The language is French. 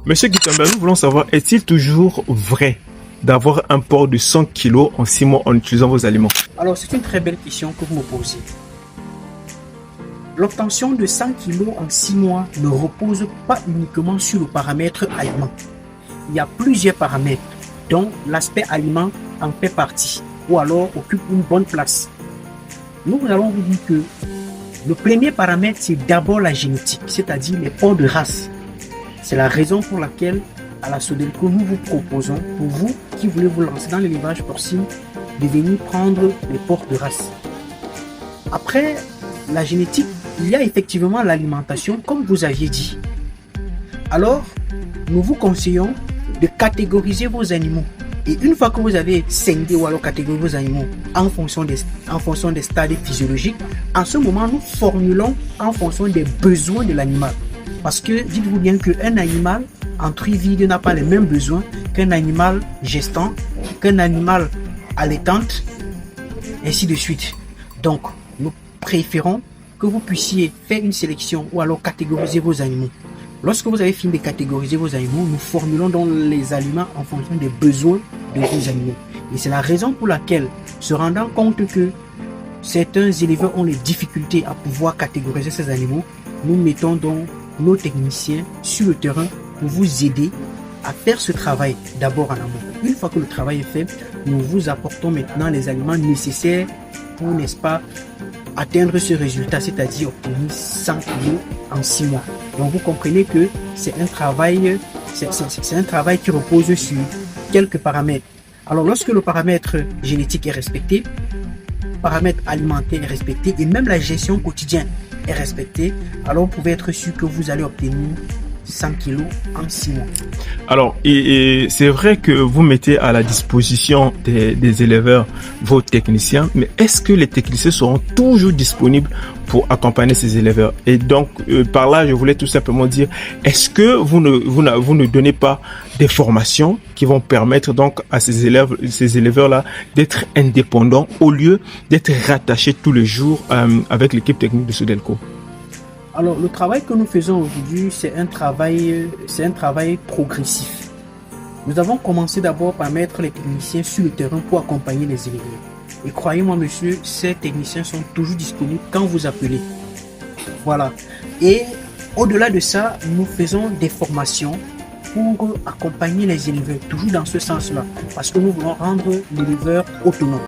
Monsieur Guitambert, nous voulons savoir, est-il toujours vrai d'avoir un port de 100 kg en 6 mois en utilisant vos aliments? Alors, c'est une très belle question que vous me posez. L'obtention de 100 kg en 6 mois ne repose pas uniquement sur le paramètre aliment. Il y a plusieurs paramètres, dont l'aspect aliment en fait partie, ou alors occupe une bonne place. Nous allons vous dire que le premier paramètre, c'est d'abord la génétique, c'est-à-dire les ports de race. C'est la raison pour laquelle, à la Sodelco, nous vous proposons, pour vous qui voulez vous lancer dans l'élevage porcin, de venir prendre les porcs de race. Après la génétique, il y a effectivement l'alimentation, comme vous aviez dit. Alors, nous vous conseillons de catégoriser vos animaux. Et une fois que vous avez scindé ou alors catégorisé vos animaux en fonction des stades physiologiques, en ce moment, nous formulons en fonction des besoins de l'animal. Parce que dites-vous bien qu'un animal en truie vide n'a pas les mêmes besoins qu'un animal gestant, qu'un animal allaitante, ainsi de suite. Donc, nous préférons que vous puissiez faire une sélection ou alors catégoriser vos animaux. Lorsque vous avez fini de catégoriser vos animaux, nous formulons donc les aliments en fonction des besoins de vos animaux. Et c'est la raison pour laquelle, se rendant compte que certains éleveurs ont les difficultés à pouvoir catégoriser ces animaux, nous mettons donc nos techniciens sur le terrain pour vous aider à faire ce travail d'abord en amont. Une fois que le travail est fait, nous vous apportons maintenant les aliments nécessaires pour, n'est-ce pas, atteindre ce résultat, c'est-à-dire obtenir 100 kg en 6 mois. Donc vous comprenez que c'est un travail qui repose sur quelques paramètres. Alors lorsque le paramètre génétique est respecté, le paramètre alimentaire est respecté et même la gestion quotidienne est respectée, alors vous pouvez être sûr que vous allez obtenir 100 kg en 6 mois. Alors, et c'est vrai que vous mettez à la disposition des éleveurs vos techniciens, mais est-ce que les techniciens seront toujours disponibles pour accompagner ces éleveurs? Et donc, par là, je voulais tout simplement dire, est-ce que vous ne donnez pas des formations qui vont permettre donc à ces éleveurs-là d'être indépendants au lieu d'être rattachés tous les jours avec l'équipe technique de Sodelco? Alors, le travail que nous faisons aujourd'hui, c'est un travail progressif. Nous avons commencé d'abord par mettre les techniciens sur le terrain pour accompagner les éleveurs. Et croyez-moi, monsieur, ces techniciens sont toujours disponibles quand vous appelez. Voilà. Et au-delà de ça, nous faisons des formations pour accompagner les éleveurs, toujours dans ce sens-là, parce que nous voulons rendre l'éleveur autonome.